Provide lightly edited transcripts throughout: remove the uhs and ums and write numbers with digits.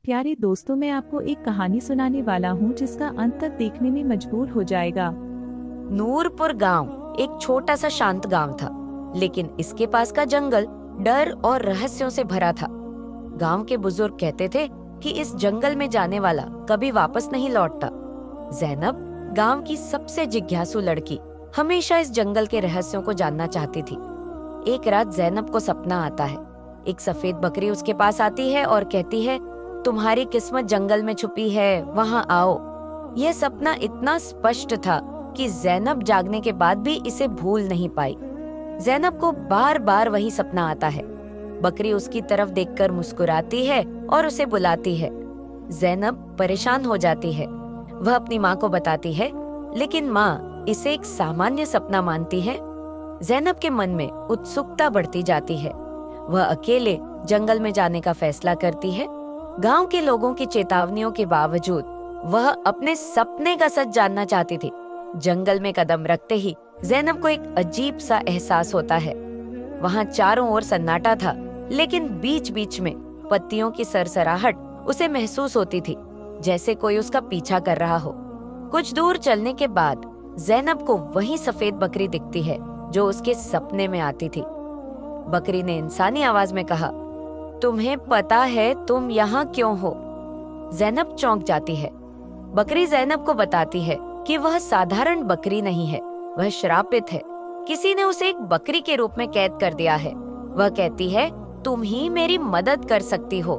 प्यारे दोस्तों, मैं आपको एक कहानी सुनाने वाला हूँ जिसका अंत तक देखने में मजबूर हो जाएगा। नूरपुर गांव एक छोटा सा शांत गांव था, लेकिन इसके पास का जंगल डर और रहस्यों से भरा था। गांव के बुजुर्ग कहते थे कि इस जंगल में जाने वाला कभी वापस नहीं लौटता। जैनब, गांव की सबसे जिज्ञासु लड़की, हमेशा इस जंगल के रहस्यों को जानना चाहती थी। एक रात जैनब को सपना आता है। एक सफेद बकरी उसके पास आती है और कहती है, तुम्हारी किस्मत जंगल में छुपी है, वहां आओ। यह सपना इतना स्पष्ट था कि जैनब जागने के बाद भी इसे भूल नहीं पाई। जैनब को बार बार वही सपना आता है। बकरी उसकी तरफ देखकर मुस्कुराती है और उसे बुलाती है। जैनब परेशान हो जाती है। वह अपनी माँ को बताती है, लेकिन माँ इसे एक सामान्य सपना मानती है। जैनब के मन में उत्सुकता बढ़ती जाती है। वह अकेले जंगल में जाने का फैसला करती है। गांव के लोगों की चेतावनियों के बावजूद वह अपने सपने का सच जानना चाहती थी। जंगल में कदम रखते ही जैनब को एक अजीब सा एहसास होता है। वहां चारों ओर सन्नाटा था, लेकिन बीच बीच में पत्तियों की सरसराहट उसे महसूस होती थी, जैसे कोई उसका पीछा कर रहा हो। कुछ दूर चलने के बाद जैनब को वही सफेद बकरी दिखती है जो उसके सपने में आती थी। बकरी ने इंसानी आवाज में कहा, तुम्हें पता है तुम यहाँ क्यों हो? जैनब चौंक जाती है। बकरी जैनब को बताती है कि वह साधारण बकरी नहीं है, वह श्रापित है। किसी ने उसे एक बकरी के रूप में कैद कर दिया है। वह कहती है, तुम ही मेरी मदद कर सकती हो।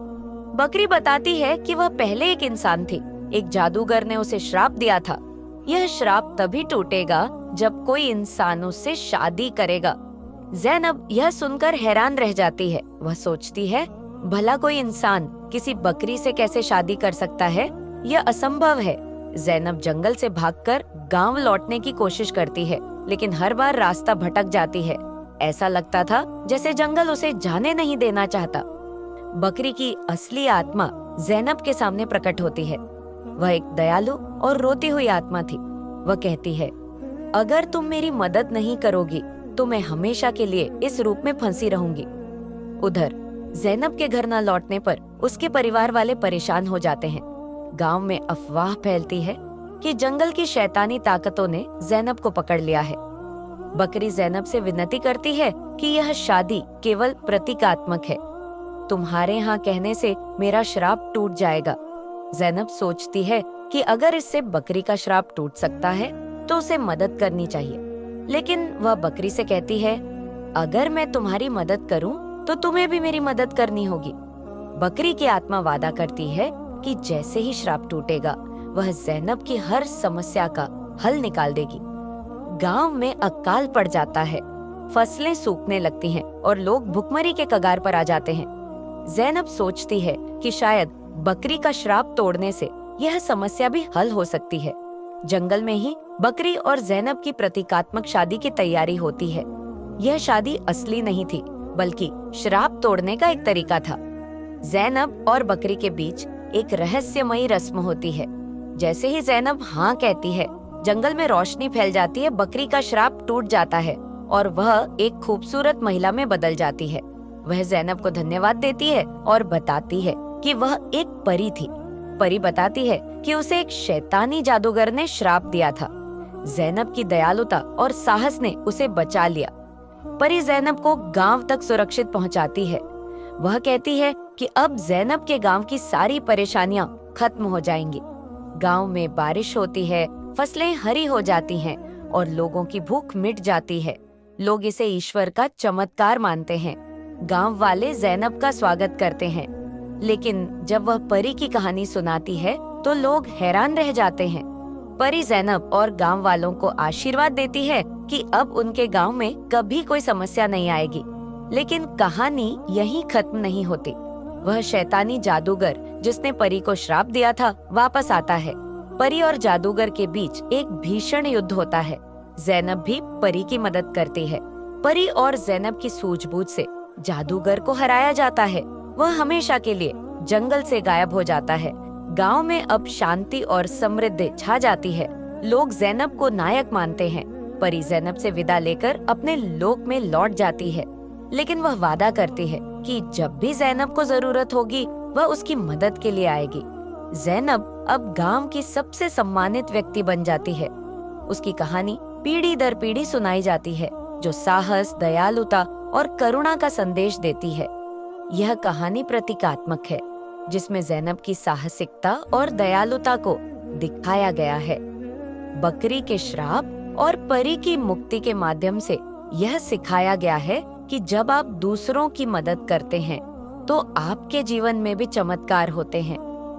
बकरी बताती है कि वह पहले एक इंसान थी। एक जादूगर ने उसे श्राप दिया था। यह श्राप तभी टूटेगा जब कोई इंसान उससे शादी करेगा। जैनब यह सुनकर हैरान रह जाती है। वह सोचती है, भला कोई इंसान किसी बकरी से कैसे शादी कर सकता है? यह असंभव है। जैनब जंगल से भागकर गांव लौटने की कोशिश करती है, लेकिन हर बार रास्ता भटक जाती है। ऐसा लगता था जैसे जंगल उसे जाने नहीं देना चाहता। बकरी की असली आत्मा जैनब के सामने प्रकट होती है। वह एक दयालु और रोती हुई आत्मा थी। वह कहती है, अगर तुम मेरी मदद नहीं करोगी तो मैं हमेशा के लिए इस रूप में फंसी रहूंगी। उधर जैनब के घर न लौटने पर उसके परिवार वाले परेशान हो जाते हैं। गांव में अफवाह फैलती है कि जंगल की शैतानी ताकतों ने जैनब को पकड़ लिया है। बकरी जैनब से विनती करती है कि यह शादी केवल प्रतीकात्मक है। तुम्हारे यहाँ कहने से मेरा श्राप टूट जाएगा। जैनब सोचती है कि अगर इससे बकरी का श्राप टूट सकता है तो उसे मदद करनी चाहिए। लेकिन वह बकरी से कहती है, अगर मैं तुम्हारी मदद करूं तो तुम्हें भी मेरी मदद करनी होगी। बकरी की आत्मा वादा करती है कि जैसे ही श्राप टूटेगा वह जैनब की हर समस्या का हल निकाल देगी। गांव में अकाल पड़ जाता है। फसलें सूखने लगती हैं और लोग भुखमरी के कगार पर आ जाते हैं। जैनब सोचती है कि शायद बकरी का श्राप तोड़ने से यह समस्या भी हल हो सकती है। जंगल में ही बकरी और जैनब की प्रतीकात्मक शादी की तैयारी होती है। यह शादी असली नहीं थी, बल्कि श्राप तोड़ने का एक तरीका था। जैनब और बकरी के बीच एक रहस्यमयी रस्म होती है। जैसे ही जैनब हाँ कहती है, जंगल में रोशनी फैल जाती है। बकरी का श्राप टूट जाता है और वह एक खूबसूरत महिला में बदल जाती है। वह जैनब को धन्यवाद देती है और बताती है कि वह एक परी थी। परी बताती है कि उसे एक शैतानी जादूगर ने श्राप दिया था। जैनब की दयालुता और साहस ने उसे बचा लिया। परी जैनब को गांव तक सुरक्षित पहुंचाती है। वह कहती है कि अब जैनब के गांव की सारी परेशानियां खत्म हो जाएंगी। गांव में बारिश होती है, फसलें हरी हो जाती हैं और लोगों की भूख मिट जाती है। लोग इसे ईश्वर का चमत्कार मानते हैं। गांव वाले जैनब का स्वागत करते हैं, लेकिन जब वह परी की कहानी सुनाती है तो लोग हैरान रह जाते हैं। परी जैनब और गांव वालों को आशीर्वाद देती है कि अब उनके गांव में कभी कोई समस्या नहीं आएगी। लेकिन कहानी यहीं खत्म नहीं होती। वह शैतानी जादूगर जिसने परी को श्राप दिया था वापस आता है। परी और जादूगर के बीच एक भीषण युद्ध होता है। जैनब भी परी की मदद करती है। परी और जैनब की सूझबूझ से जादूगर को हराया जाता है। वह हमेशा के लिए जंगल से गायब हो जाता है। गांव में अब शांति और समृद्धि छा जाती है। लोग जैनब को नायक मानते हैं। परी जैनब से विदा लेकर अपने लोक में लौट जाती है, लेकिन वह वादा करती है कि जब भी जैनब को जरूरत होगी वह उसकी मदद के लिए आएगी। ज़ैनब अब गांव की सबसे सम्मानित व्यक्ति बन जाती है। उसकी कहानी पीढ़ी दर पीढ़ी सुनाई जाती है, जो साहस, दयालुता और करुणा का संदेश देती है। यह कहानी प्रतीकात्मक है, जिसमें ज़ैनब की साहसिकता और दयालुता को दिखाया गया है। बकरी के श्राप और परी की मुक्ति के माध्यम से यह सिखाया गया है कि जब आप दूसरों की मदद करते हैं तो आपके जीवन में भी चमत्कार होते हैं।